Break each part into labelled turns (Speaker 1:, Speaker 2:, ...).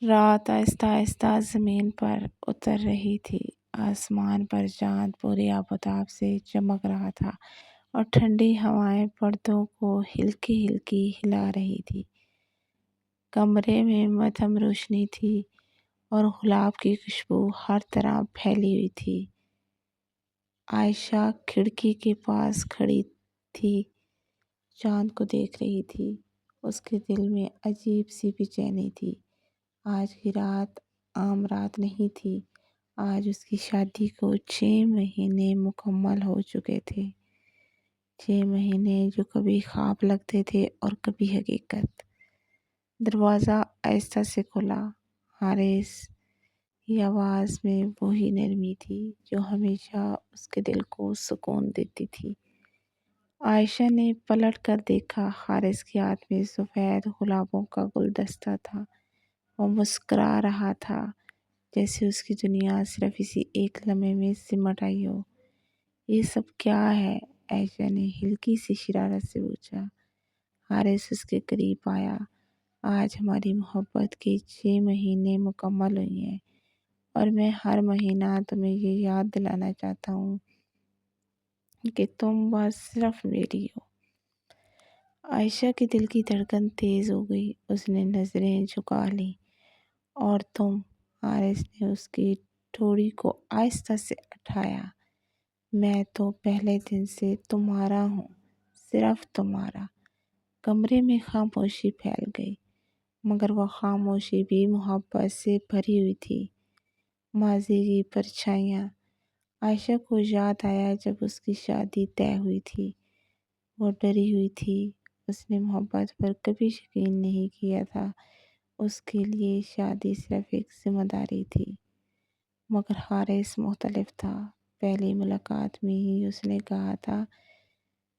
Speaker 1: رات آہستہ آہستہ زمین پر اتر رہی تھی۔ آسمان پر چاند پورے آفتاب سے چمک رہا تھا اور ٹھنڈی ہوائیں پردوں کو ہلکی ہلکی ہلا رہی تھی۔ کمرے میں مدھم روشنی تھی اور گلاب کی خوشبو ہر طرف پھیلی ہوئی تھی۔ عائشہ کھڑکی کے پاس کھڑی تھی، چاند کو دیکھ رہی تھی۔ اس کے دل میں عجیب سی بے چینی تھی۔ آج کی رات عام رات نہیں تھی۔ آج اس کی شادی کو 6 مہینے مکمل ہو چکے تھے۔ 6 مہینے جو کبھی خواب لگتے تھے اور کبھی حقیقت۔ دروازہ آہستہ سے کھلا۔ حارث کی آواز میں وہی نرمی تھی جو ہمیشہ اس کے دل کو سکون دیتی تھی۔ عائشہ نے پلٹ کر دیکھا۔ حارث کے ہاتھ میں سفید گلابوں کا گلدستہ تھا۔ وہ مسکرا رہا تھا جیسے اس کی دنیا صرف اسی ایک لمحے میں سمٹ آئی ہو۔ یہ سب کیا ہے؟ عائشہ نے ہلکی سی شرارت سے پوچھا۔ حارث اس کے قریب آیا۔ آج ہماری محبت کے 6 مہینے مکمل ہوئی ہیں اور میں ہر مہینہ تمہیں یہ یاد دلانا چاہتا ہوں کہ تم بس صرف میری ہو۔ عائشہ کے دل کی دھڑکن تیز ہو گئی۔ اس نے نظریں جھکا لیں۔ اور تم؟ حارث نے اس کی ٹھوڑی کو آہستہ سے اٹھایا۔ میں تو پہلے دن سے تمہارا ہوں، صرف تمہارا۔ کمرے میں خاموشی پھیل گئی، مگر وہ خاموشی بھی محبت سے بھری ہوئی تھی۔ ماضی کی پرچھائیاں۔ عائشہ کو یاد آیا جب اس کی شادی طے ہوئی تھی۔ وہ ڈری ہوئی تھی۔ اس نے محبت پر کبھی یقین نہیں کیا تھا۔ اس کے لیے شادی صرف ایک ذمہ داری تھی۔ مگر حارث مختلف تھا۔ پہلی ملاقات میں ہی اس نے کہا تھا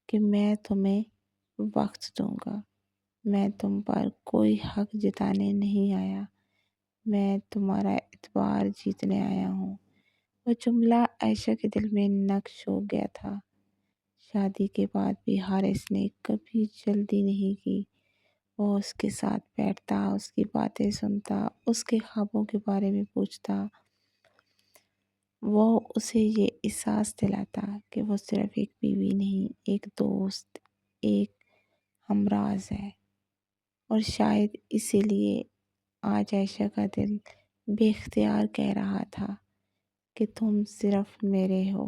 Speaker 1: کہ میں تمہیں وقت دوں گا، میں تم پر کوئی حق جتانے نہیں آیا، میں تمہارا اعتبار جیتنے آیا ہوں۔ وہ جملہ عائشہ کے دل میں نقش ہو گیا تھا۔ شادی کے بعد بھی حارث نے کبھی جلدی نہیں کی۔ وہ اس کے ساتھ بیٹھتا، اس کی باتیں سنتا، اس کے خوابوں کے بارے میں پوچھتا۔ وہ اسے یہ احساس دلاتا کہ وہ صرف ایک بیوی نہیں، ایک دوست، ایک ہمراز ہے۔ اور شاید اسی لیے آج عائشہ کا دل بے اختیار کہہ رہا تھا کہ تم صرف میرے ہو۔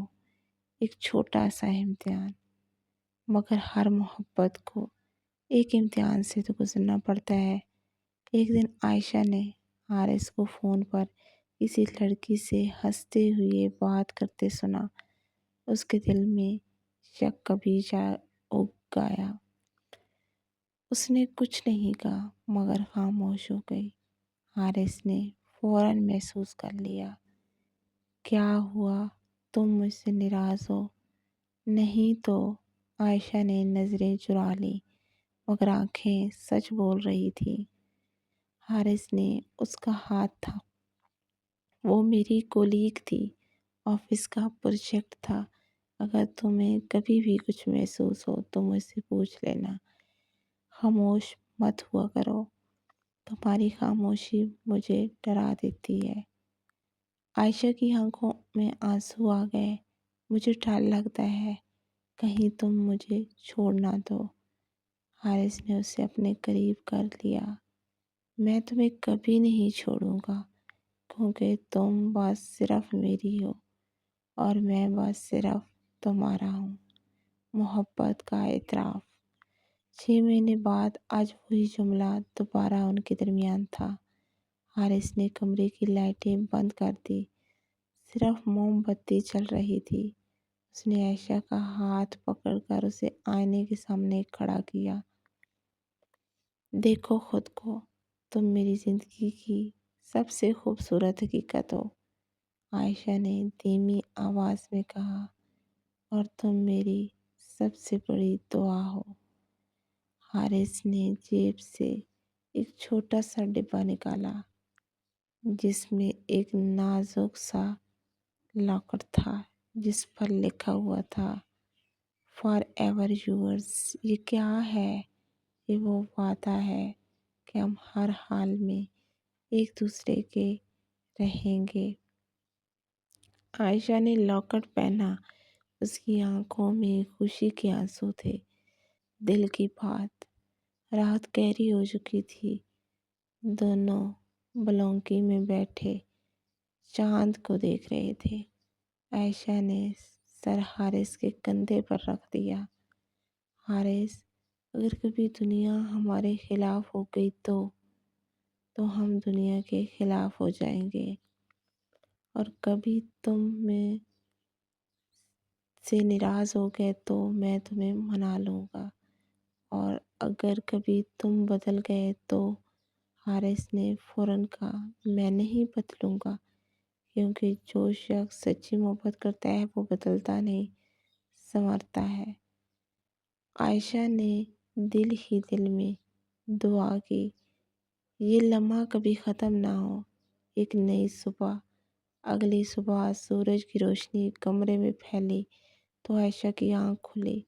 Speaker 1: ایک چھوٹا سا امتحان، مگر ہر محبت کو ایک امتحان سے تو گزرنا پڑتا ہے۔ ایک دن عائشہ نے حارث کو فون پر کسی لڑکی سے ہنستے ہوئے بات کرتے سنا۔ اس کے دل میں شک کبھی اگ گیا۔ اس نے کچھ نہیں کہا مگر خاموش ہو گئی۔ حارث نے فوراً محسوس کر لیا۔ کیا ہوا؟ تم مجھ سے ناراض ہو؟ نہیں تو؟ عائشہ نے نظریں چرا لیں مگر آنکھیں سچ بول رہی تھیں۔ حارث نے اس کا ہاتھ تھا۔ وہ میری کولیگ تھی، آفس کا پروجیکٹ تھا۔ اگر تمہیں کبھی بھی کچھ محسوس ہو تو مجھ سے پوچھ لینا۔ خاموش مت ہوا کرو، تمہاری خاموشی مجھے ڈرا دیتی ہے۔ عائشہ کی آنکھوں میں آنسو آ گئے۔ مجھے ڈر لگتا ہے کہیں تم مجھے چھوڑ نہ دو۔ حارث نے اسے اپنے قریب کر لیا۔ میں تمہیں کبھی نہیں چھوڑوں گا کیونکہ تم بس صرف میری ہو اور میں بس صرف تمہارا ہوں۔ محبت کا اعتراف۔ 6 مہینے بعد آج وہی جملہ دوبارہ ان کے درمیان تھا۔ حارث نے کمرے کی لائٹیں بند کر دی، صرف موم بتی چل رہی تھی۔ اس نے عائشہ کا ہاتھ پکڑ کر اسے آئینے کے سامنے کھڑا کیا۔ دیکھو خود کو، تم میری زندگی کی سب سے خوبصورت حقیقت ہو، عائشہ نے دھیمی آواز میں کہا، اور تم میری سب سے بڑی دعا ہو۔ حارث نے جیب سے ایک چھوٹا سا ڈبہ نکالا جس میں ایک نازک سا لاکٹ تھا جس پر لکھا ہوا تھا فار ایور یورز۔ یہ کیا ہے؟ یہ وہ وعدہ ہے کہ ہم ہر حال میں ایک دوسرے کے رہیں گے۔ عائشہ نے لاکٹ پہنا، اس کی آنکھوں میں خوشی کے آنسو تھے۔ دل کی بات، رات گہری ہو چکی تھی، دونوں بلونکی میں بیٹھے چاند کو دیکھ رہے تھے۔ عائشہ نے سر حارث کے کندھے پر رکھ دیا۔ حارث، اگر کبھی دنیا ہمارے خلاف ہو گئی تو ہم دنیا کے خلاف ہو جائیں گے، اور کبھی تم میں سے ناراض ہو گئے تو میں تمہیں منا لوں گا، اور اگر کبھی تم بدل گئے تو حارث نے فوراً کہا، میں نہیں بدلوں گا، کیونکہ جو شخص سچی محبت کرتا ہے وہ بدلتا نہیں، سنورتا ہے۔ عائشہ نے دل ہی دل میں دعا کی، یہ لمحہ کبھی ختم نہ ہو۔ ایک نئی صبح، اگلی صبح سورج کی روشنی کمرے میں پھیلی تو عائشہ کی آنکھ کھلی۔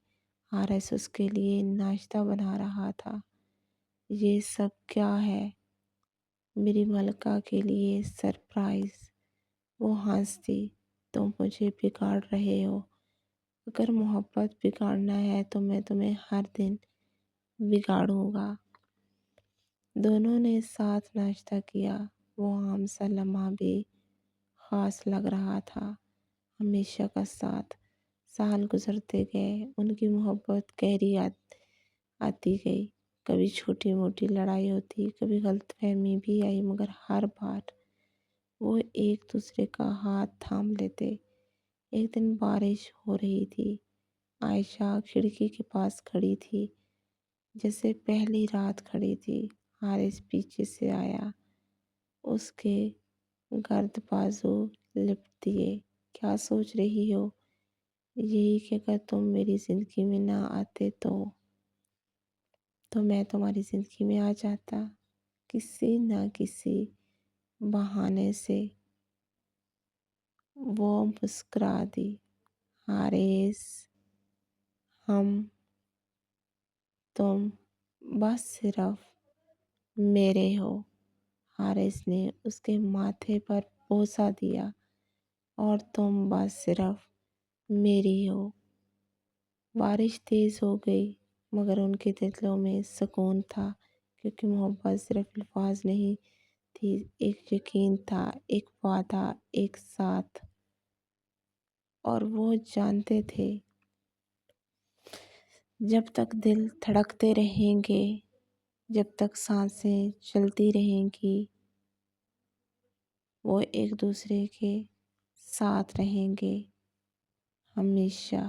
Speaker 1: حارث اس کے لیے ناشتہ بنا رہا تھا۔ یہ سب کیا ہے؟ میری ملکہ کے لیے سرپرائز۔ وہ ہنسی، تم مجھے بگاڑ رہے ہو۔ اگر محبت بگاڑنا ہے تو میں تمہیں ہر دن بگاڑوں گا۔ دونوں نے ساتھ ناشتہ کیا۔ وہ عام سا لمحہ بھی خاص لگ رہا تھا، ہمیشہ کا ساتھ۔ سال گزرتے گئے، ان کی محبت گہری آتی گئی۔ کبھی چھوٹی موٹی لڑائی ہوتی، کبھی غلط فہمی بھی آئی، مگر ہر بار وہ ایک دوسرے کا ہاتھ تھام لیتے۔ ایک دن بارش ہو رہی تھی۔ عائشہ کھڑکی کے پاس کھڑی تھی، جیسے پہلی رات کھڑی تھی۔ حارث پیچھے سے آیا، اس کے گرد بازو لپٹ دیے۔ کیا سوچ رہی ہو؟ یہی کہ اگر تم میری زندگی میں نہ آتے تو میں تمہاری زندگی میں آ جاتا، کسی نہ کسی بہانے سے۔ وہ مسکرا دی۔ حارث، ہم، تم بس صرف میرے ہو۔ حارث نے اس کے ماتھے پر بوسہ دیا، اور تم بس صرف میری ہو۔ بارش تیز ہو گئی، مگر ان کے دلوں میں سکون تھا، کیونکہ محبت صرف الفاظ نہیں تھی، ایک یقین تھا، ایک وعدہ، ایک ساتھ۔ اور وہ جانتے تھے جب تک دل دھڑکتے رہیں گے، جب تک سانسیں چلتی رہیں گی، وہ ایک دوسرے کے ساتھ رہیں گے ہمیشہ۔